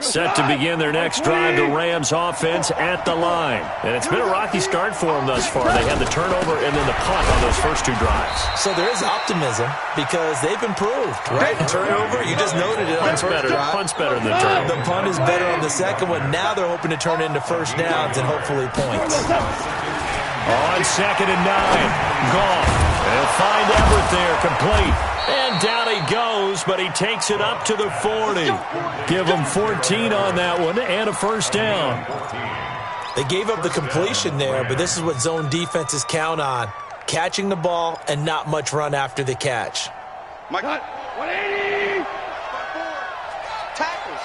Set to begin their next drive, the Rams offense at the line. And it's been a rocky start for them thus far. They had the turnover and then the punt on those first two drives. So there is optimism because they've improved, right? Turnover, you just noted it on the first drive. Punt's better than the turnover. The punt is better on the second one. Now they're hoping to turn it into first downs and hopefully points. On 2nd and 9, Goff. They'll find Everett there, complete. And down he goes, but he takes it up to the 40. Give him 14 on that one and a first down. They gave up the completion there, but this is what zone defenses count on. Catching the ball and not much run after the catch. Mike, 180. Tackles.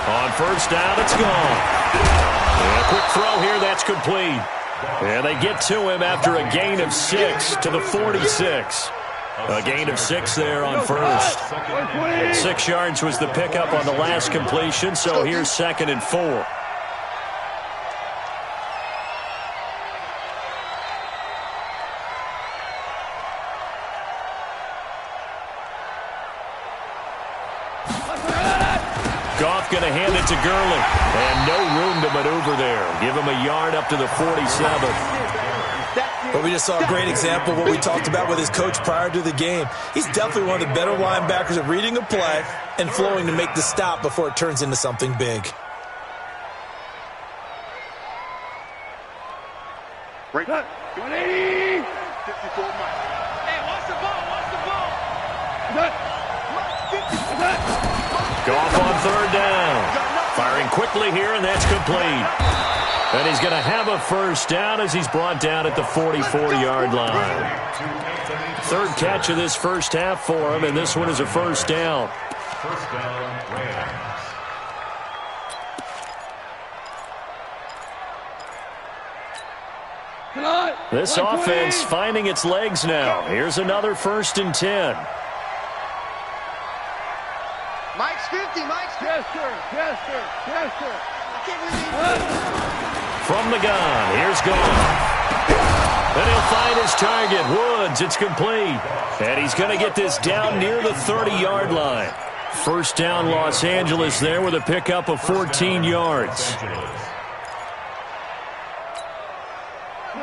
On first down, it's gone. And a quick throw here, that's complete. And they get to him after a gain of 6 to the 46. A gain of 6 there on first. 6 yards was the pickup on the last completion, so here's 2nd and 4. Goff going to hand it to Gurley. And no room to maneuver there. Give him a yard up to the 47. But we just saw a great example of what we talked about with his coach prior to the game. He's definitely one of the better linebackers at reading a play and flowing to make the stop before it turns into something big. Right. 180. 54 miles. Hey, watch the ball. Goff on third down. Firing quickly here, and that's complete. And he's going to have a first down as he's brought down at the 44-yard line. Third catch of this first half for him, and this one is a first down. First down, Rams. This offense finding its legs now. Here's another 1st and 10. Mike's 50. Yes, sir. I can't believe From the gun, here's Goff. And he'll find his target, Woods. It's complete. And he's going to get this down near the 30-yard line. First down, Los Angeles there with a pickup of 14 yards.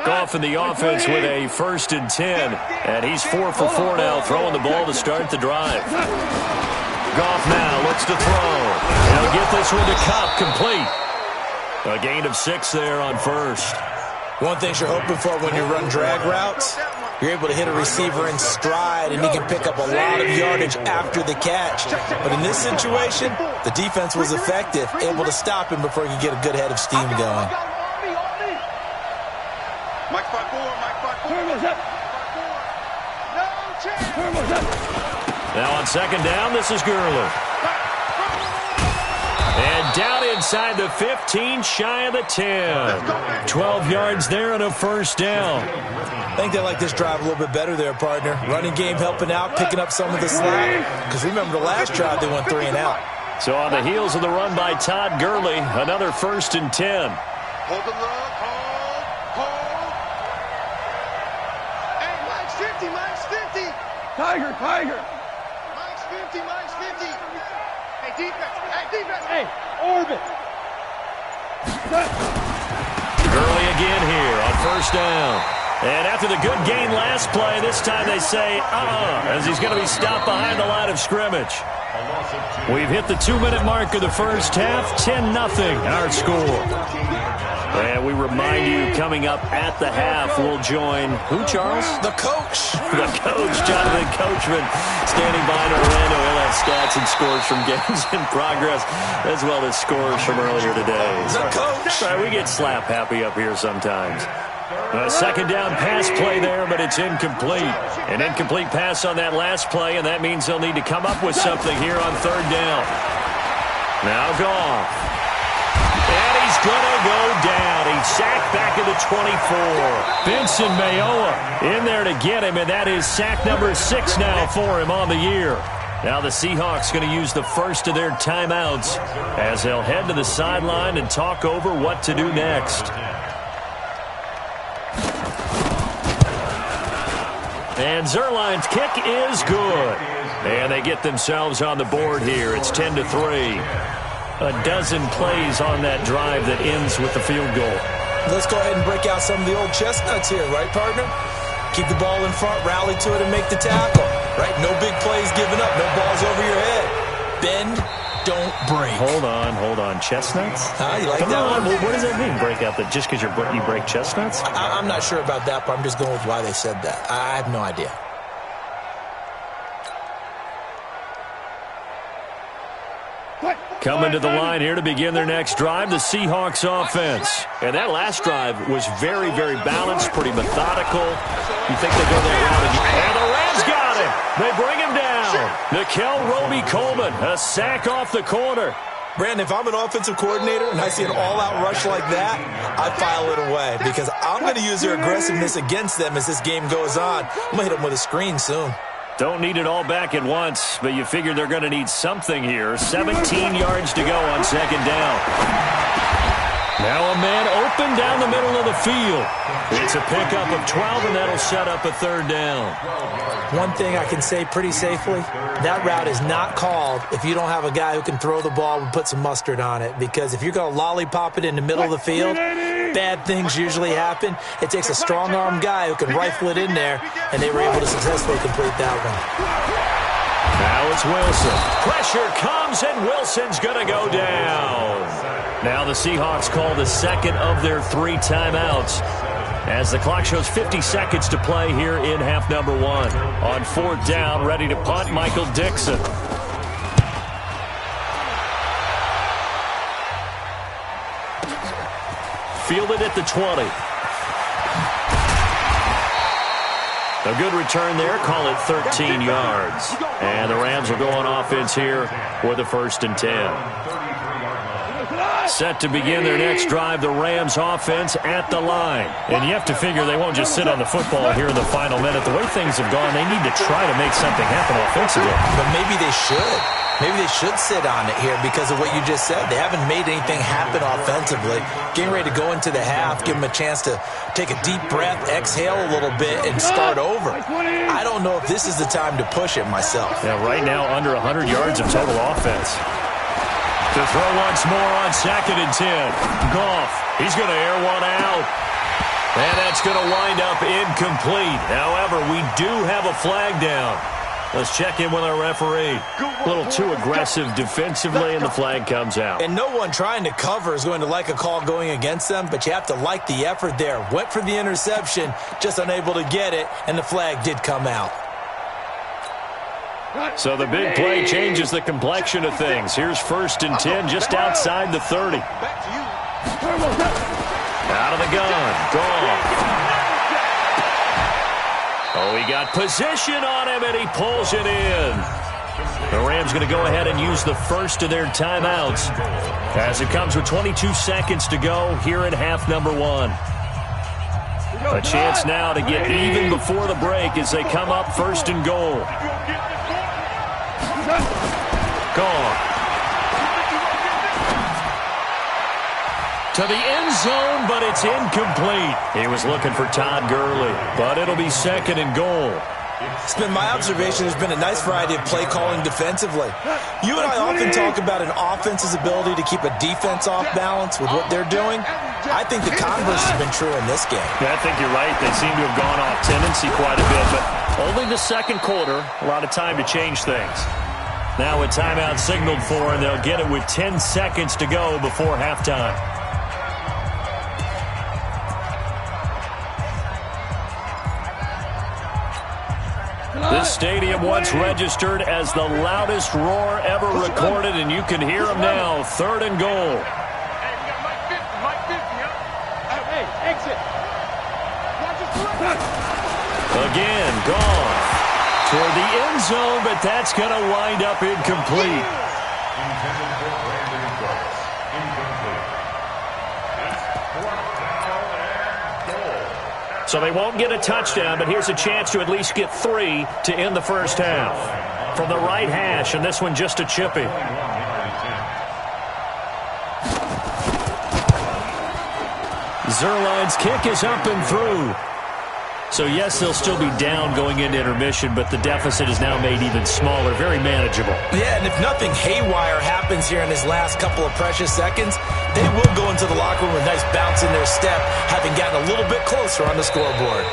Goff in the offense with a 1st and 10. And he's 4 for 4 now, throwing the ball to start the drive. Goff now looks to throw. He'll get this one to Kupp, complete. A gain of 6 there on first. One thing you're hoping for when you run drag routes, you're able to hit a receiver in stride, and he can pick up a lot of yardage after the catch. But in this situation, the defense was effective, able to stop him before he could get a good head of steam going. Mike 5-4. No chance. Now on second down, this is Gurley. And down inside the 15, shy of the 10. 12 yards there and a first down. I think they like this drive a little bit better there, partner. Running game helping out, picking up some of the slack. Because remember, the last drive they went 3 and out. So on the heels of the run by Todd Gurley, another 1st and 10. Hold the look. Hold. Hey, Mike's 50. Tiger. Mike's 50. Hey, defense. Hey, orbit. Gurley again here on first down. And after the good gain last play, this time they say, as he's going to be stopped behind the line of scrimmage. We've hit the 2-minute mark of the first half, 10-0 our score. And we remind you, coming up at the half, we'll join, who, Charles? The coach. The coach, Jonathan Coachman, standing by in Orlando. He'll have stats and scores from games in progress, as well as scores from earlier today. The coach. All right, we get slap happy up here sometimes. A second down pass play there, but it's incomplete. An incomplete pass on that last play, and that means they'll need to come up with something here on third down. Now Goff. And he's going to go down. He's sacked back at the 24. Benson Mayowa in there to get him, and that is sack number 6 now for him on the year. Now the Seahawks going to use the first of their timeouts as they'll head to the sideline and talk over what to do next. And Zerline's kick is good. And they get themselves on the board here. It's 10-3. A dozen plays on that drive that ends with the field goal. Let's go ahead and break out some of the old chestnuts here, right, partner? Keep the ball in front, rally to it, and make the tackle, right? No big plays given up, no balls over your head. Bend, don't break. Hold on. Chestnuts? You like Come that on. one? What does that mean, break out? That just because you break chestnuts? I'm not sure about that, but I'm just going with why they said that. I have no idea. Coming to the line here to begin their next drive, the Seahawks offense. And that last drive was very, very balanced, pretty methodical. You think they go that route again. And the Rams got him. They bring him down. Nickel Roby-Coleman, a sack off the corner. Brandon, if I'm an offensive coordinator and I see an all-out rush like that, I file it away because I'm going to use their aggressiveness against them as this game goes on. I'm going to hit them with a screen soon. Don't need it all back at once, but you figure they're going to need something here. 17 yards to go on second down. Now a man open down the middle of the field. It's a pickup of 12, and that'll set up a third down. One thing I can say pretty safely, that route is not called if you don't have a guy who can throw the ball and put some mustard on it. Because if you're going to lollipop it in the middle of the field, bad things usually happen. It takes a strong-arm guy who can rifle it in there, and they were able to successfully complete that one. Now it's Wilson. Pressure comes, and Wilson's going to go down. Now the Seahawks call the second of their 3 timeouts as the clock shows 50 seconds to play here in half number 1. On 4th down, ready to punt, Michael Dixon. Fielded at the 20. A good return there. Call it 13 yards. And the Rams will go on offense here with a 1st and 10. Set to begin their next drive, the Rams offense at the line. And you have to figure they won't just sit on the football here in the final minute. The way things have gone, they need to try to make something happen offensively. But maybe they should. Maybe they should sit on it here because of what you just said. They haven't made anything happen offensively. Getting ready to go into the half, give them a chance to take a deep breath, exhale a little bit, and start over. I don't know if this is the time to push it myself. Yeah, right now under 100 yards of total offense. To throw once more on 2nd and 10. Goff, he's going to air one out. And that's going to wind up incomplete. However, we do have a flag down. Let's check in with our referee. A little too aggressive defensively, and the flag comes out. And no one trying to cover is going to like a call going against them, but you have to like the effort there. Went for the interception, just unable to get it, and the flag did come out. So the big play changes the complexion of things. Here's 1st and 10 just outside the 30. Out of the gun. Goff. Oh, he got position on him, and he pulls it in. The Rams going to go ahead and use the first of their timeouts as it comes with 22 seconds to go here in half number 1. A chance now to get even before the break as they come up 1st and goal. Gone. To the end zone, but it's incomplete. He was looking for Todd Gurley, but it'll be 2nd and goal. It's been my observation there's been a nice variety of play calling defensively. You and I often talk about an offense's ability to keep a defense off balance with what they're doing. I think the converse has been true in this game. Yeah, I think you're right. They seem to have gone off tendency quite a bit, but only the 2nd quarter, a lot of time to change things. Now a timeout signaled for, and they'll get it with 10 seconds to go before halftime. This stadium once registered as the loudest roar ever recorded, and you can hear them now. 3rd and goal. Again, Goff toward the end zone, but that's going to wind up incomplete. Intended for Brandon Brooks. Incomplete. That's 4th down and goal. So they won't get a touchdown, but here's a chance to at least get 3 to end the first half. From the right hash, and this one just a chippy. Zerline's kick is up and through. So, yes, they'll still be down going into intermission, but the deficit is now made even smaller, very manageable. Yeah, and if nothing haywire happens here in his last couple of precious seconds, they will go into the locker room with a nice bounce in their step, having gotten a little bit closer on the scoreboard.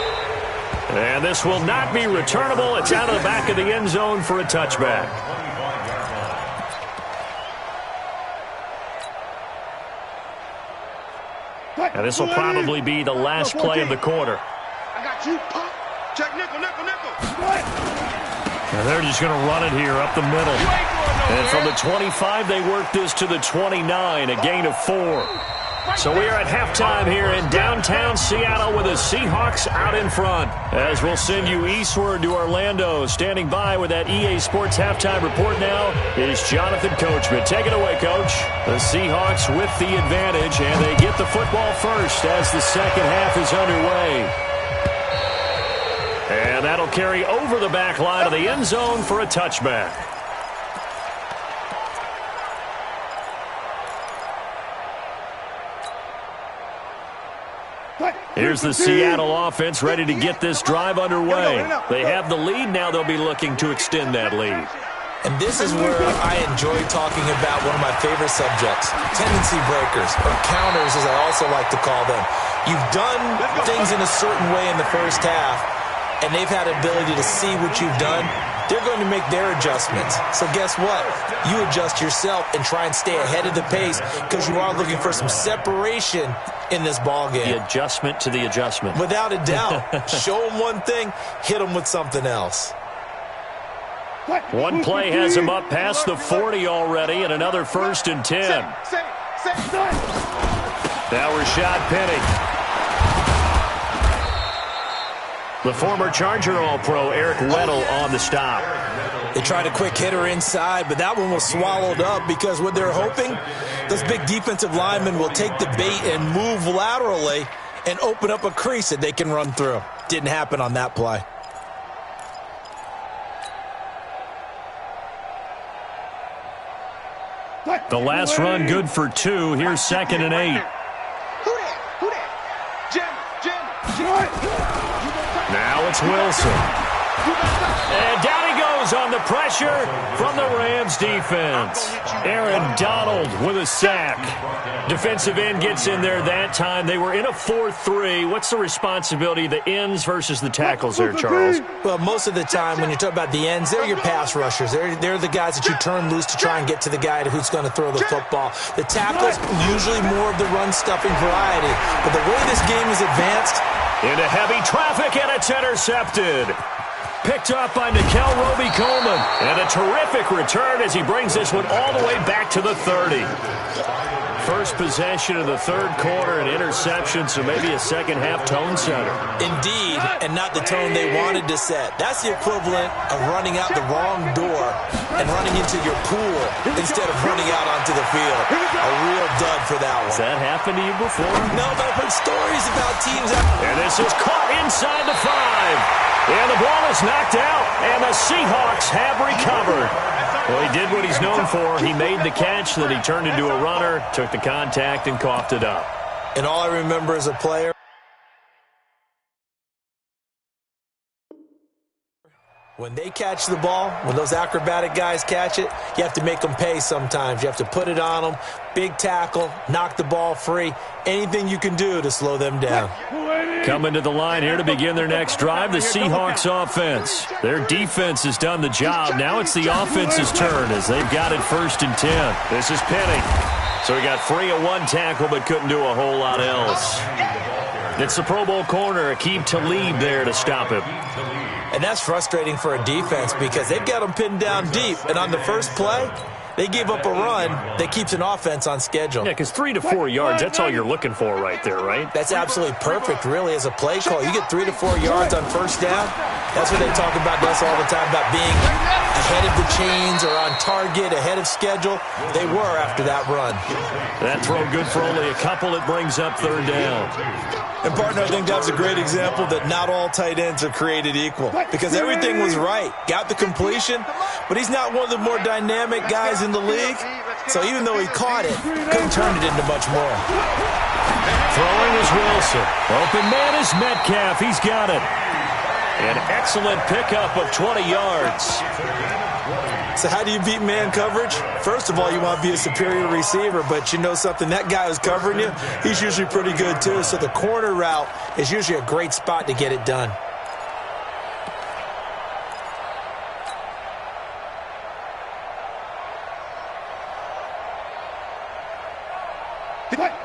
And this will not be returnable. It's out of the back of the end zone for a touchback. And this will probably be the last play of the quarter. I got you, pop. Check nickel. And they're just going to run it here up the middle. And from the 25, they work this to the 29, a gain of 4. So we are at halftime here in downtown Seattle with the Seahawks out in front. As we'll send you eastward to Orlando. Standing by with that EA Sports halftime report now is Jonathan Coachman. Take it away, Coach. The Seahawks with the advantage, and they get the football first as the second half is underway. And that'll carry over the back line of the end zone for a touchback. Here's the Seattle offense ready to get this drive underway. They have the lead. Now they'll be looking to extend that lead. And this is where I enjoy talking about one of my favorite subjects, tendency breakers, or counters as I also like to call them. You've done things in a certain way in the first half, and they've had ability to see what you've done. They're going to make their adjustments. So guess what? You adjust yourself and try and stay ahead of the pace because you are looking for some separation in this ball game. The adjustment to the adjustment. Without a doubt. Show them one thing, hit them with something else. One play has him up past the 40 already, and another 1st and 10. Now Rashad Penny. The former Charger All-Pro Eric Weddle on the stop. They tried a quick hitter inside, but that one was swallowed up because what they're hoping, those big defensive linemen will take the bait and move laterally and open up a crease that they can run through. Didn't happen on that play. The last run good for 2. Here's 2nd and 8. Who that? Jim. Now it's Wilson. And down he goes on the pressure from the Rams defense. Aaron Donald with a sack. Defensive end gets in there that time. They were in a 4-3. What's the responsibility of the ends versus the tackles there, Charles? Well, most of the time when you talk about the ends, they're your pass rushers. They're the guys that you turn loose to try and get to the guy who's going to throw the football. The tackles, usually more of the run-stuffing variety. But the way this game is advanced, into heavy traffic, and it's intercepted. Picked up by Nickel Roby-Coleman. And a terrific return as he brings this one all the way back to the 30. First possession of the third quarter, an interception, so maybe a second-half tone setter. Indeed, and not the tone they wanted to set. That's the equivalent of running out the wrong door and running into your pool instead of running out onto the field. A real dud for that one. Has that happened to you before? No, but I've heard stories about teams. And this is caught inside the 5. And the ball is knocked out, and the Seahawks have recovered. Well, he did what he's known for. He made the catch, then he turned into a runner, took the contact, and coughed it up. And all I remember as a player, when they catch the ball, when those acrobatic guys catch it, you have to make them pay sometimes. You have to put it on them, big tackle, knock the ball free, anything you can do to slow them down. Coming to the line here to begin their next drive, the Seahawks offense. Their defense has done the job. Now it's the offense's turn as they've got it 1st and 10. This is Penny. So he got free of one tackle but couldn't do a whole lot else. It's the Pro Bowl corner, Aqib Talib there to stop him. And that's frustrating for a defense because they've got them pinned down deep. And on the first play, they gave up a run that keeps an offense on schedule. Yeah, because 3 to 4 yards, that's all you're looking for right there, right? That's absolutely perfect, really, as a play call. You get 3 to 4 yards on first down. That's what they talk about us all the time, about being ahead of the chains or on target, ahead of schedule. They were after that run. That throw good for only a couple. It brings up 3rd down. And, partner, I think that's a great example that not all tight ends are created equal because everything was right. Got the completion, but he's not one of the more dynamic guys in the league. So even though he caught it, couldn't turn it into much more. Throwing is Wilson. Open man is Metcalf. He's got it. An excellent pickup of 20 yards. So how do you beat man coverage? First of all, you want to be a superior receiver, but you know something? That guy who's covering you, he's usually pretty good too. So the corner route is usually a great spot to get it done.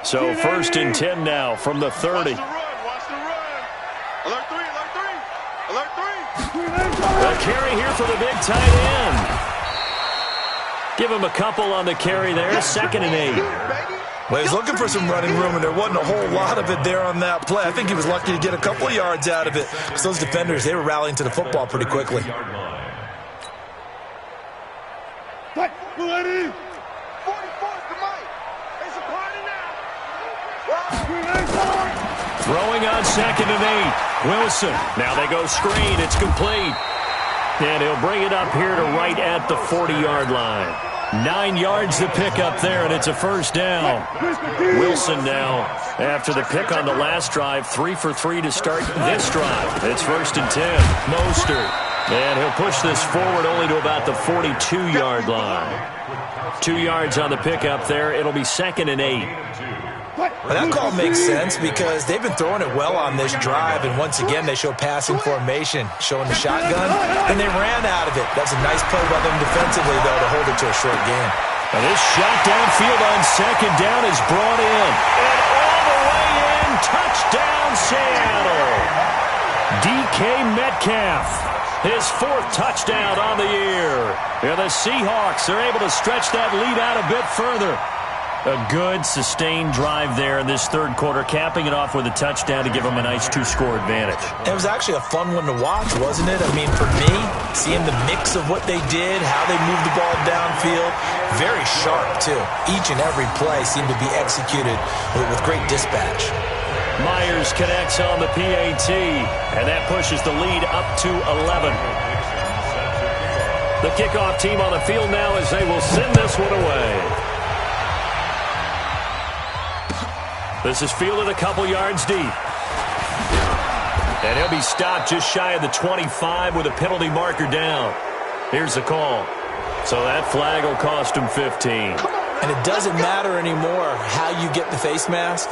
So 1st and 10 now from the 30. Watch the run. Alert 3, alert 3. Alert 3. A carry here for the big tight end. Give him a couple on the carry there. 2nd and 8. Well, he's looking for some running room, and there wasn't a whole lot of it there on that play. I think he was lucky to get a couple of yards out of it because those defenders, they were rallying to the football pretty quickly. Throwing on 2nd and 8. Wilson. Now they go screen. It's complete. And he'll bring it up here to right at the 40-yard line. 9 yards to pick up there, and it's a 1st down. Wilson now, after the pick on the last drive, 3 for 3 to start this drive. It's 1st and 10. Mostert. And he'll push this forward only to about the 42-yard line. 2 yards on the pickup there. It'll be 2nd and 8. Well, that call makes sense because they've been throwing it well on this drive, and once again, they show passing formation, showing the shotgun, and they ran out of it. That's a nice play by them defensively, though, to hold it to a short game. And this shot downfield on 2nd down is brought in. And all the way in, touchdown Seattle. DK Metcalf, his 4th touchdown on the year. And the Seahawks are able to stretch that lead out a bit further. A good, sustained drive there in this 3rd quarter, capping it off with a touchdown to give them a nice 2-score advantage. It was actually a fun one to watch, wasn't it? I mean, for me, seeing the mix of what they did, how they moved the ball downfield, very sharp, too. Each and every play seemed to be executed with great dispatch. Myers connects on the PAT, and that pushes the lead up to 11. The kickoff team on the field now as they will send this one away. This is fielded a couple yards deep. And he'll be stopped just shy of the 25 with a penalty marker down. Here's the call. So that flag will cost him 15. And it doesn't matter anymore how you get the face mask.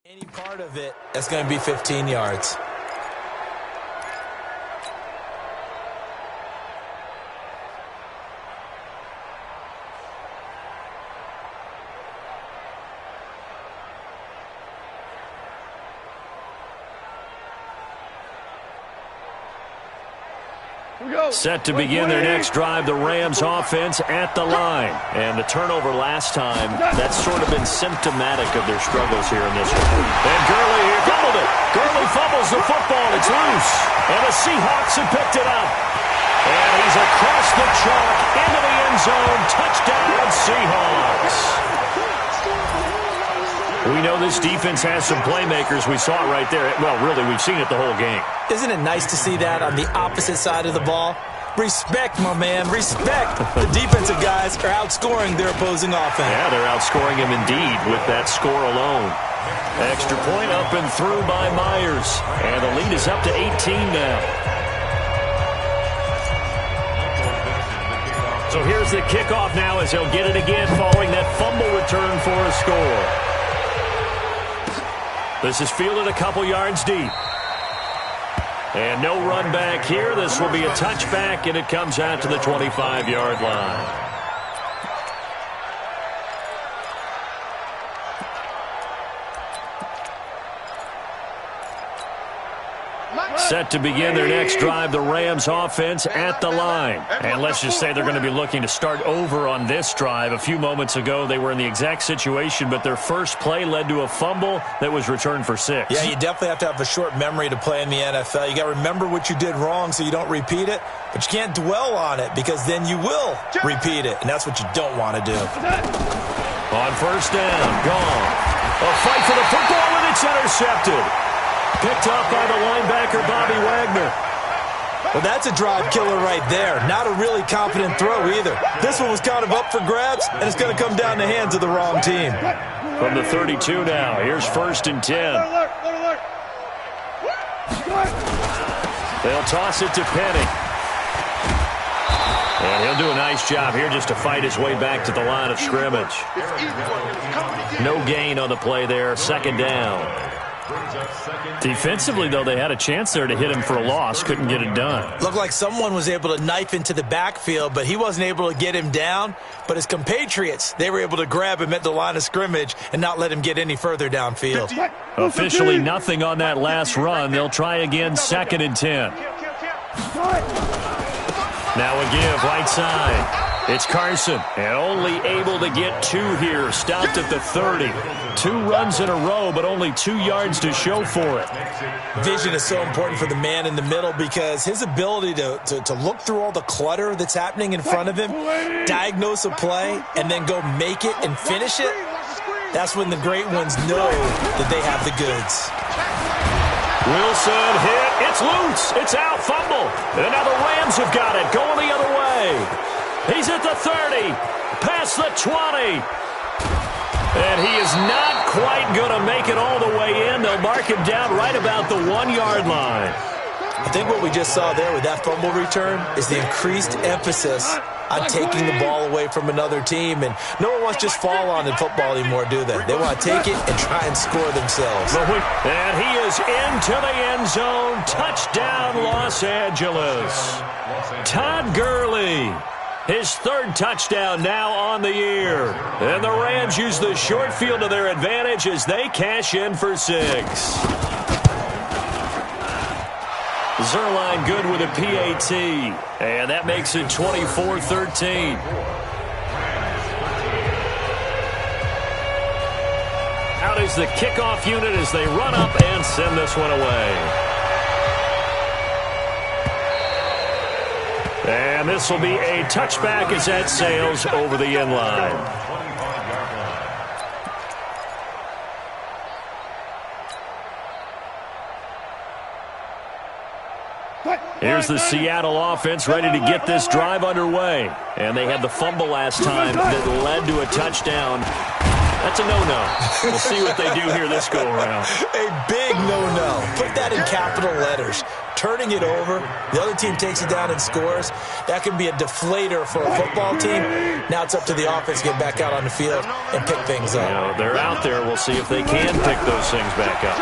Any part of it, that's going to be 15 yards. Set to begin their next drive, the Rams offense at the line. And the turnover last time, that's sort of been symptomatic of their struggles here in this one. And Gurley here fumbled it. Gurley fumbles the football. It's loose. And the Seahawks have picked it up. And he's across the chalk into the end zone. Touchdown, Seahawks. We know this defense has some playmakers. We saw it right there. Well, really, we've seen it the whole game. Isn't it nice to see that on the opposite side of the ball? Respect, my man, respect. The defensive guys are outscoring their opposing offense. Yeah, they're outscoring him indeed with that score alone. Extra point up and through by Myers. And the lead is up to 18 now. So here's the kickoff now as he'll get it again following that fumble return for a score. This is fielded a couple yards deep. And no run back here. This will be a touchback, and it comes out to the 25-yard line. Set to begin their next drive, the Rams offense at the line. And let's just say they're going to be looking to start over on this drive. A few moments ago, they were in the exact situation, but their first play led to a fumble that was returned for 6. Yeah, you definitely have to have a short memory to play in the NFL. You got to remember what you did wrong so you don't repeat it, but you can't dwell on it because then you will repeat it, and that's what you don't want to do. On first down, gone. A fight for the football, and it's intercepted. Picked up by the linebacker, Bobby Wagner. Well, that's a drive killer right there. Not a really confident throw either. This one was kind of up for grabs, and it's going to come down the hands of the wrong team. From the 32 now, here's 1st and 10. They'll toss it to Penny. And he'll do a nice job here just to fight his way back to the line of scrimmage. No gain on the play there, 2nd down. Defensively, though, they had a chance there to hit him for a loss. Couldn't get it done. Looked like someone was able to knife into the backfield, but he wasn't able to get him down. But his compatriots, they were able to grab him at the line of scrimmage and not let him get any further downfield. Officially nothing on that last run. They'll try again, 2nd and 10. Now a give, right side. It's Carson, and only able to get 2 here. Stopped at the 30. 2 runs in a row, but only 2 yards to show for it. Vision is so important for the man in the middle because his ability to look through all the clutter that's happening in front of him, diagnose a play, and then go make it and finish it, that's when the great ones know that they have the goods. Wilson hit. It's loose. It's out. Fumble. And now the Rams have got it. Going the other way. He's at the 30. Past the 20. And he is not quite going to make it all the way in. They'll mark him down right about the 1-yard line. I think what we just saw there with that fumble return is the increased emphasis on taking the ball away from another team. And no one wants to just fall on in football anymore, do they? They want to take it and try and score themselves. And he is into the end zone. Touchdown, Los Angeles. Todd Gurley. His 3rd touchdown now on the year. And the Rams use the short field to their advantage as they cash in for 6. Zerline good with a PAT. And that makes it 24-13. Out is the kickoff unit as they run up and send this one away. And this will be a touchback as that sails over the end line. Here's the Seattle offense ready to get this drive underway. And they had the fumble last time that led to a touchdown. That's a no-no. We'll see what they do here this go-around. A big no-no. Put that in capital letters. Turning it over, the other team takes it down and scores. That can be a deflator for a football team. Now it's up to the offense to get back out on the field and pick things up. You know, they're out there. We'll see if they can pick those things back up.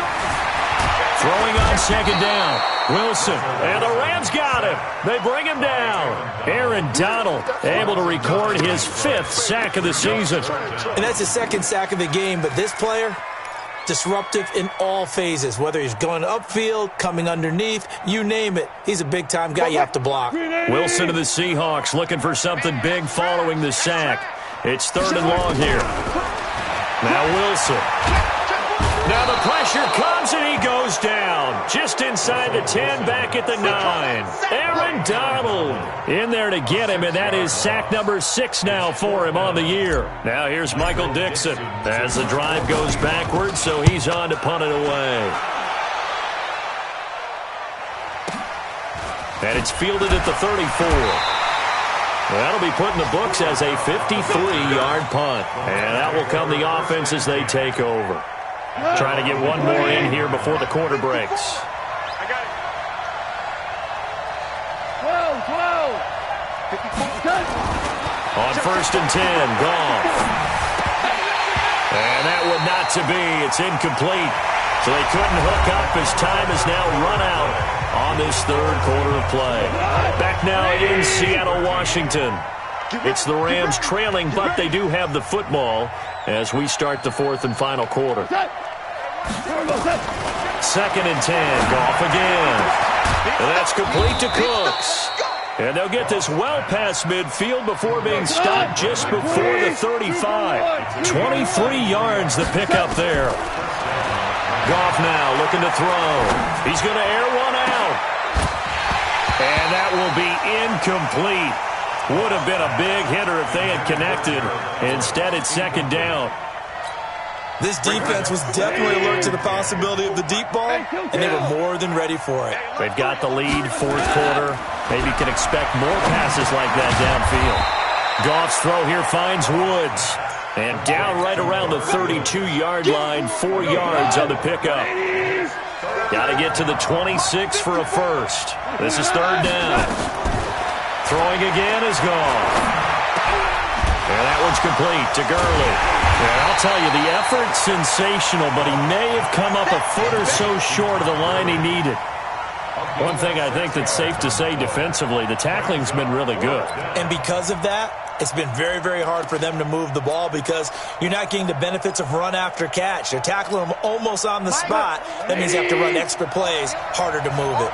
Throwing on 2nd down. Wilson. And the Rams got him. They bring him down. Aaron Donald able to record his 5th sack of the season. And that's his 2nd sack of the game, but this player, disruptive in all phases, whether he's going upfield, coming underneath, you name it. He's a big-time guy you have to block. Wilson to the Seahawks looking for something big following the sack. It's 3rd and long here. Now Wilson. Now the pressure comes and he goes down. Just inside the 10, back at the 9. Aaron Donald in there to get him, and that is sack number 6 now for him on the year. Now here's Michael Dixon as the drive goes backwards, so he's on to punt it away. And it's fielded at the 34. That'll be put in the books as a 53-yard punt. And that will come the offense as they take over. Trying to get one more in here before the quarter breaks. I got it. 12. On 1st and 10, Goff. And that would not to be. It's incomplete. So they couldn't hook up as time is now run out on this 3rd quarter of play. Back now in Seattle, Washington. It's the Rams trailing, but they do have the football as we start the 4th and final quarter. 2nd and 10. Goff again. And that's complete to Cooks. And they'll get this well past midfield before being stopped just before the 35. 23 yards the pickup there. Goff now looking to throw. He's going to air one out. And that will be incomplete. Would have been a big hitter if they had connected. Instead, it's 2nd down. This defense was definitely alert to the possibility of the deep ball, and they were more than ready for it. They've got the lead, 4th quarter. Maybe can expect more passes like that downfield. Goff's throw here finds Woods. And down right around the 32-yard line, 4 yards on the pickup. Got to get to the 26 for a first. This is 3rd down. Throwing again is gone. And that one's complete to Gurley. And I'll tell you, the effort's sensational, but he may have come up a foot or so short of the line he needed. One thing I think that's safe to say defensively, the tackling's been really good. And because of that, it's been very, very hard for them to move the ball because you're not getting the benefits of run after catch. They're tackling them almost on the spot. That means you have to run extra plays, harder to move it.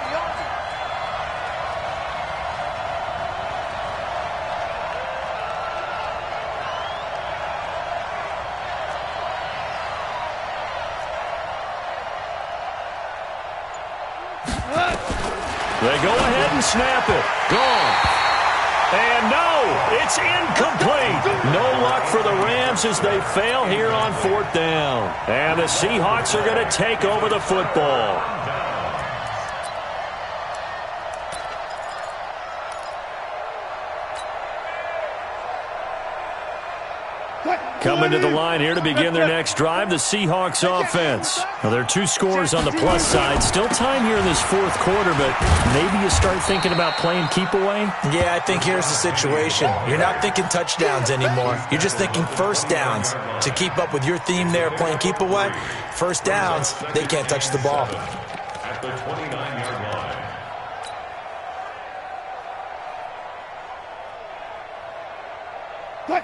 They go ahead and snap it. Gone. And no, it's incomplete. No luck for the Rams as they fail here on 4th down. And the Seahawks are going to take over the football. Coming to the line here to begin their next drive, the Seahawks offense. Now, there are 2 scores on the plus side. Still time here in this 4th quarter, but maybe you start thinking about playing keep away? Yeah, I think here's the situation. You're not thinking touchdowns anymore. You're just thinking first downs. To keep up with your theme there, playing keep away, first downs, they can't touch the ball. At the 29-yard line.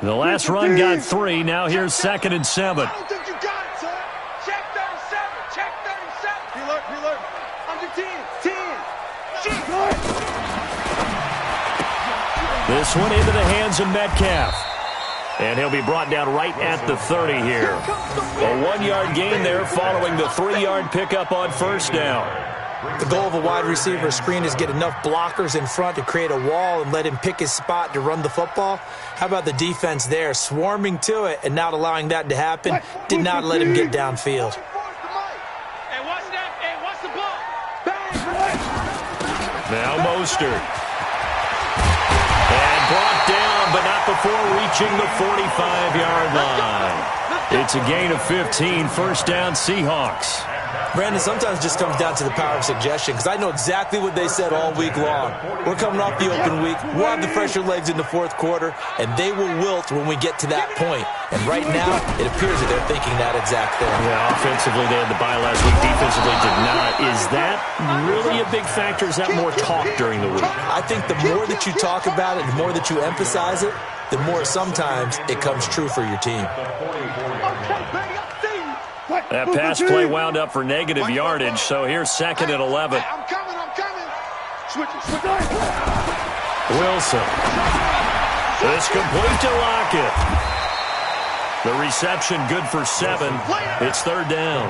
The last run got 3. Now here's 2nd and 7. I don't think you got it, son. Check 37. Check 37. Reload. Under 10. 10. This one into the hands of Metcalf. And he'll be brought down right at the 30 here. A 1-yard gain there following the 3-yard pickup on 1st down. The goal of a wide receiver screen is get enough blockers in front to create a wall and let him pick his spot to run the football. How about the defense there, swarming to it and not allowing that to happen? Did not let him get downfield. Hey, watch that. Hey, watch the ball. Now Mostert. And brought down, but not before reaching the 45-yard line. It's a gain of 15, 1st down Seahawks. Brandon, sometimes it just comes down to the power of suggestion because I know exactly what they said all week long. We're coming off the open week. We'll have the fresher legs in the 4th quarter, and they will wilt when we get to that point. And right now, it appears that they're thinking that exact thing. Yeah, offensively, they had the bye last week. Defensively, did not. Is that really a big factor? Is that more talk during the week? I think the more that you talk about it, the more that you emphasize it, the more sometimes it comes true for your team. That pass play wound up for negative yardage, so here's 2nd and 11. I'm coming. Switch it. Wilson. It's complete to Lockett. The reception good for 7. It's 3rd down.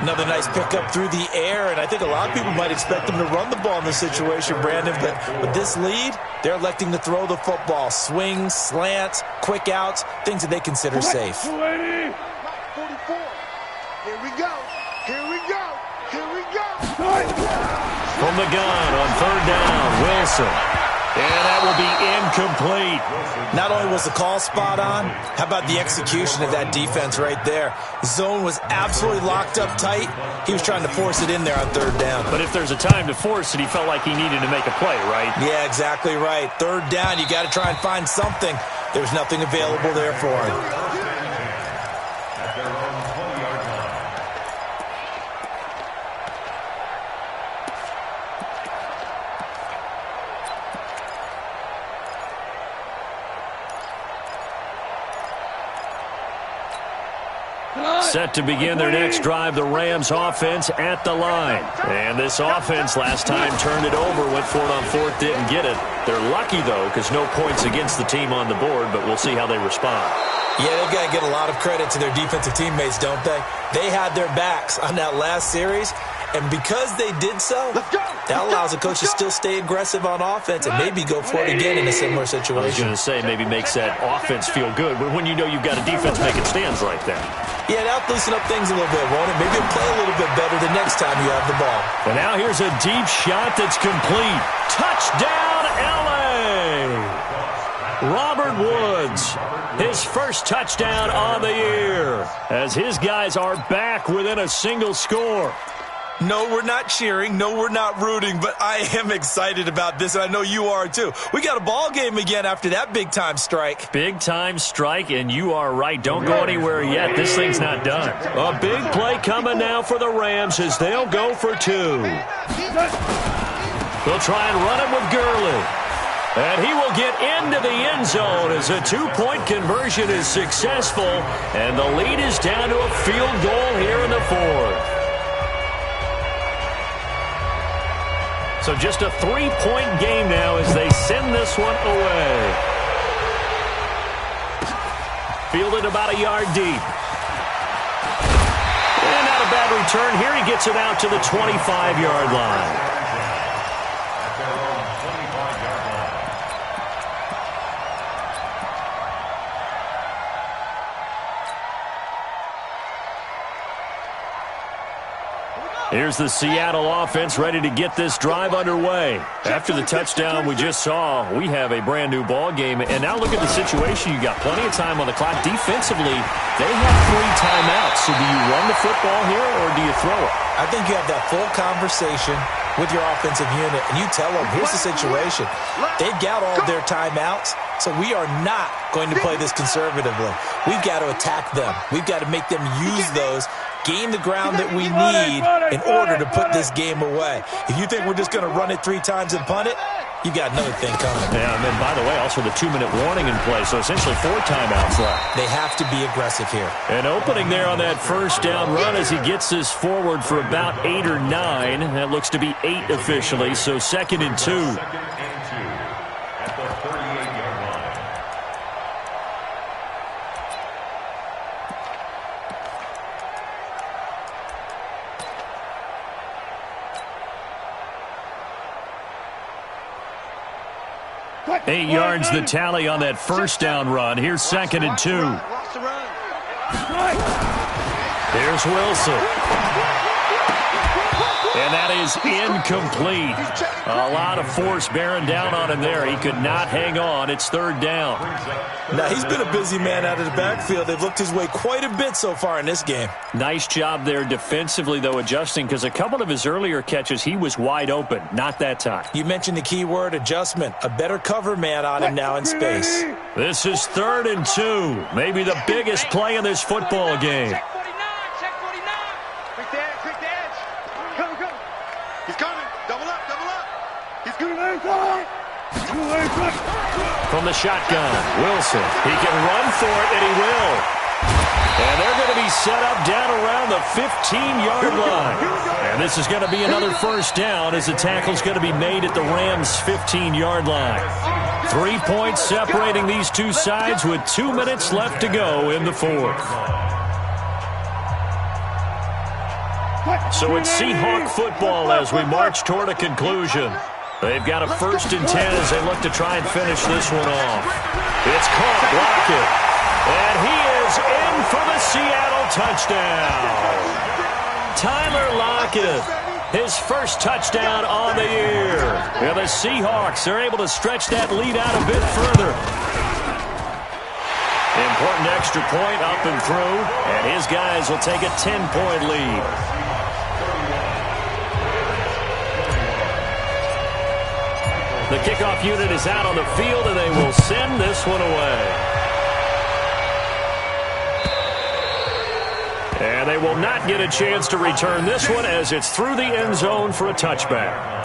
Another nice pickup through the air, and I think a lot of people might expect them to run the ball in this situation, Brandon, but with this lead, they're electing to throw the football. Swings, slants, quick outs, things that they consider safe. 44. Here we go. From the gun on 3rd down, Wilson. And that will be incomplete. Not only was the call spot on, how about the execution of that defense right there? Zone was absolutely locked up tight. He was trying to force it in there on 3rd down. But if there's a time to force it, he felt like he needed to make a play, right? Yeah, exactly right. 3rd down, you got to try and find something. There's nothing available there for him. At their own 20-yard line. Set to begin their next drive, the Rams offense at the line. And this offense last time turned it over, went for it on fourth, didn't get it. They're lucky, though, because no points against the team on the board, but we'll see how they respond. Yeah, they've got to give a lot of credit to their defensive teammates, don't they? They had their backs on that last series, and because they did so, that allows the coach to still stay aggressive on offense and maybe go for it again in a similar situation. I was going to say maybe makes that offense feel good, but when you know you've got a defense making stands like that. Yeah, that'll loosen up things a little bit, won't it? Maybe it'll play a little bit better the next time you have the ball. And now here's a deep shot that's complete. Touchdown, L.A. Robert Woods, his first touchdown on the year, as his guys are back within a single score. No, we're not cheering. No, we're not rooting, but I am excited about this, and I know you are too. We got a ball game again after that big-time strike. Big-time strike, and you are right. Don't go anywhere yet. This thing's not done. A big play coming now for the Rams as they'll go for two. They'll try and run it with Gurley. And he will get into the end zone as a two-point conversion is successful, and the lead is down to a field goal here in the fourth. So just a three-point game now as they send this one away. Fielded about a yard deep. And not a bad return. Here he gets it out to the 25-yard line. Here's the Seattle offense ready to get this drive underway. After the touchdown we just saw, we have a brand-new ball game. And now look at the situation. You got plenty of time on the clock. Defensively, they have 3 timeouts. So do you run the football here or do you throw it? I think you have that full conversation with your offensive unit, and you tell them, here's the situation. They've got all their timeouts, so we are not going to play this conservatively. We've got to attack them. We've got to make them use those, gain the ground that we need in order to put this game away. If you think we're just going to run it 3 times and punt it, you got another thing coming. Yeah, and then, by the way, also the 2-minute warning in play, so essentially 4 timeouts left. They have to be aggressive here. An opening there on that first down run as he gets this forward for about 8 or 9. That looks to be 8 officially, so 2nd and 2. At the 38-yard line. Eight yards the tally on that first down run. Here's 2nd and 2. Here's Wilson. And that is incomplete. A lot of force bearing down on him there. He could not hang on. It's 3rd down. Now, he's been a busy man out of the backfield. They've looked his way quite a bit so far in this game. Nice job there defensively, though, adjusting, because a couple of his earlier catches, he was wide open. Not that time. You mentioned the key word, adjustment. A better cover man on him now in space. This is 3rd and 2. Maybe the biggest play in this football game. Check 49. Quick the edge. Come. He's coming. Double up. He's coming. From the shotgun, Wilson. He can run for it, and he will. And they're going to be set up down around the 15-yard line. And this is going to be another first down as the tackle's going to be made at the Rams' 15-yard line. 3 points separating these two sides with 2 minutes left to go in the fourth. So it's Seahawk football as we march toward a conclusion. They've got a 1st and 10 as they look to try and finish this one off. It's caught, Lockett. And he is in for the Seattle touchdown. Tyler Lockett, his first touchdown on the year. And the Seahawks are able to stretch that lead out a bit further. Important extra point up and through, and his guys will take a 10-point lead. The kickoff unit is out on the field, and they will send this one away. And they will not get a chance to return this one as it's through the end zone for a touchback.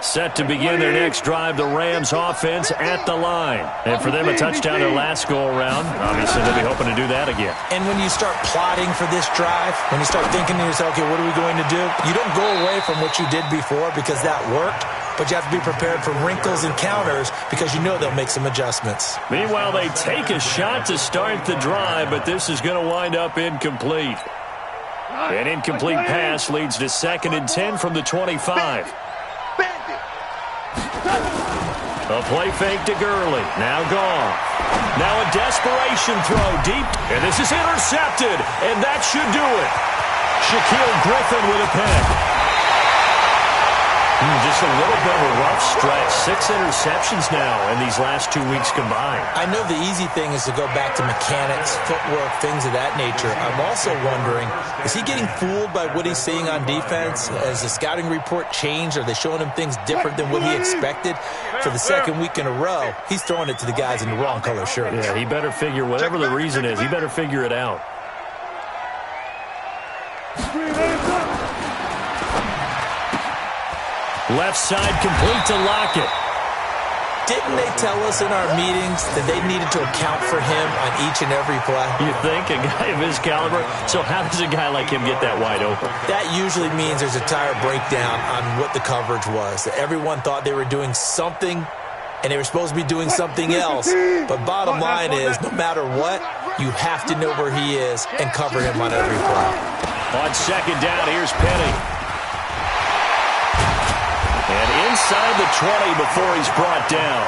Set to begin their next drive, the Rams offense at the line. And for them, a touchdown their last go-around. Obviously, they'll be hoping to do that again. And when you start plotting for this drive, when you start thinking to yourself, okay, what are we going to do? You don't go away from what you did before because that worked, but you have to be prepared for wrinkles and counters because you know they'll make some adjustments. Meanwhile, they take a shot to start the drive, but this is going to wind up incomplete. An incomplete pass leads to 2nd and 10 from the 25. A play fake to Gurley. Now gone. Now a desperation throw deep. And this is intercepted. And that should do it. Shaquille Griffin with a pick. Just a little bit of a rough stretch. 6 interceptions now in these last 2 weeks combined. I know the easy thing is to go back to mechanics, footwork, things of that nature. I'm also wondering, is he getting fooled by what he's seeing on defense? Has the scouting report changed? Are they showing him things different than what he expected? For the 2nd week in a row, he's throwing it to the guys in the wrong color shirts. Yeah, he better figure, whatever the reason is, he better figure it out. Left side complete to Lockett. Didn't they tell us in our meetings that they needed to account for him on each and every play? You think? A guy of his caliber? So how does a guy like him get that wide open? That usually means there's a tire breakdown on what the coverage was. That everyone thought they were doing something, and they were supposed to be doing something else. But bottom line is, no matter what, you have to know where he is and cover him on every play. On 2nd down, here's Penny. And inside the 20 before he's brought down.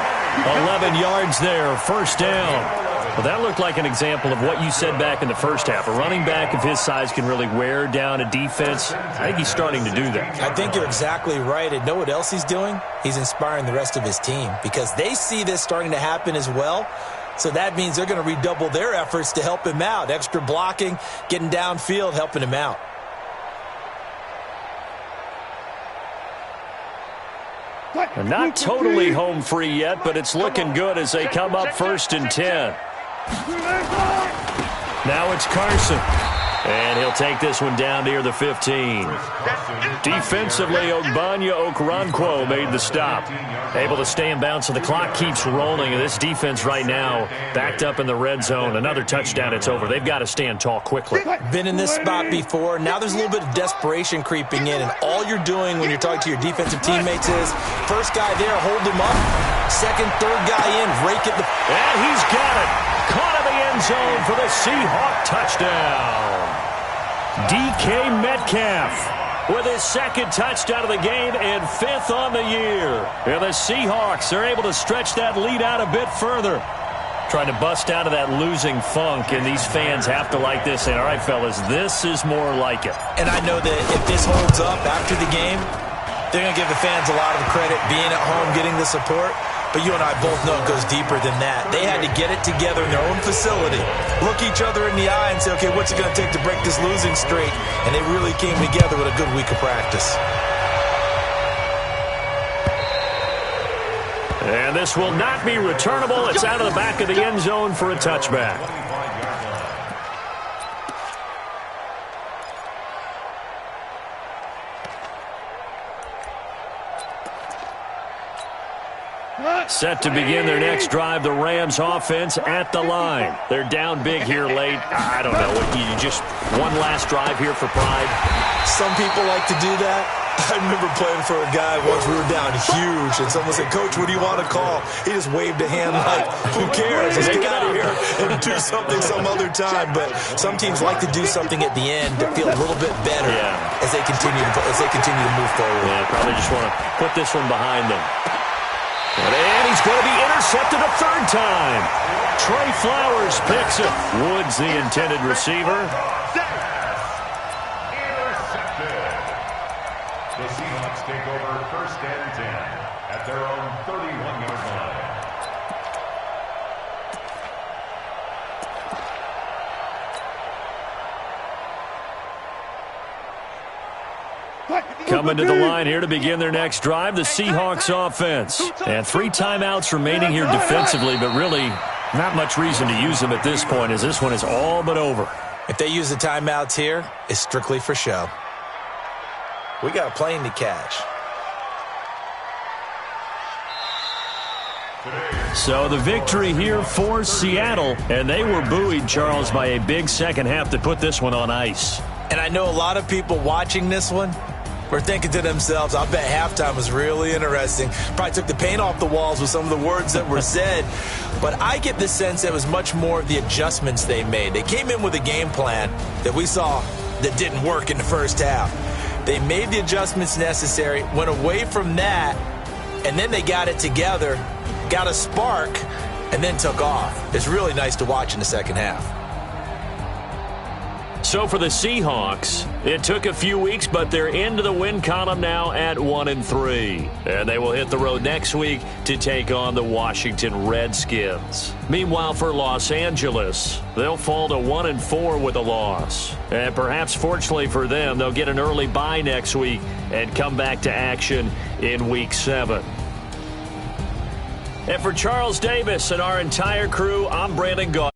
11 yards there, 1st down. Well, that looked like an example of what you said back in the first half. A running back of his size can really wear down a defense. I think he's starting to do that. I think you're exactly right. And know what else he's doing? He's inspiring the rest of his team because they see this starting to happen as well. So that means they're going to redouble their efforts to help him out. Extra blocking, getting downfield, helping him out. They're not totally home free yet, but it's looking good as they come up 1st and 10. Now it's Carson. And he'll take this one down near the 15. Defensively, Ogbanya Okoronkwo made the stop. Able to stay in bounds, so the clock keeps rolling. And this defense right now backed up in the red zone. Another touchdown, it's over. They've got to stand tall quickly. Been in this spot before. Now there's a little bit of desperation creeping in. And all you're doing when you're talking to your defensive teammates is, first guy there, hold him up. 2nd, 3rd guy in, rake it. And he's got it. Caught in the end zone for the Seahawk touchdown. DK Metcalf with his 2nd touchdown of the game and 5th on the year. And the Seahawks are able to stretch that lead out a bit further. Trying to bust out of that losing funk, and these fans have to like this. And all right, fellas, this is more like it. And I know that if this holds up after the game, they're going to give the fans a lot of credit being at home, getting the support. But you and I both know it goes deeper than that. They had to get it together in their own facility, look each other in the eye and say, okay, what's it going to take to break this losing streak? And they really came together with a good week of practice. And this will not be returnable. It's out of the back of the end zone for a touchback. Set to begin their next drive, the Rams offense at the line. They're down big here late. I don't know. You just one last drive here for pride? Some people like to do that. I remember playing for a guy once. We were down huge, and someone said, Coach, what do you want to call? He just waved a hand like, who cares? Let's get out of here and do something some other time. But some teams like to do something at the end to feel a little bit better as they continue to move forward. Yeah, probably just want to put this one behind them. And he's going to be intercepted a 3rd time. Trey Flowers picks it. Woods, the intended receiver. Intercepted. The Seahawks take over 1st and 10 at their own 31-yard line. Coming to the line here to begin their next drive, the Seahawks offense. And 3 timeouts remaining here defensively, but really not much reason to use them at this point as this one is all but over. If they use the timeouts here, it's strictly for show. We got a plane to catch. So the victory here for Seattle, and they were buoyed, Charles, by a big second half that put this one on ice. And I know a lot of people watching this one were thinking to themselves, I bet halftime was really interesting. Probably took the paint off the walls with some of the words that were said. But I get the sense it was much more of the adjustments they made. They came in with a game plan that we saw that didn't work in the first half. They made the adjustments necessary, went away from that, and then they got it together, got a spark, and then took off. It's really nice to watch in the second half. So for the Seahawks, it took a few weeks, but they're into the win column now at 1-3. And they will hit the road next week to take on the Washington Redskins. Meanwhile, for Los Angeles, they'll fall to 1-4 with a loss. And perhaps fortunately for them, they'll get an early bye next week and come back to action in Week 7. And for Charles Davis and our entire crew, I'm Brandon Gaudin.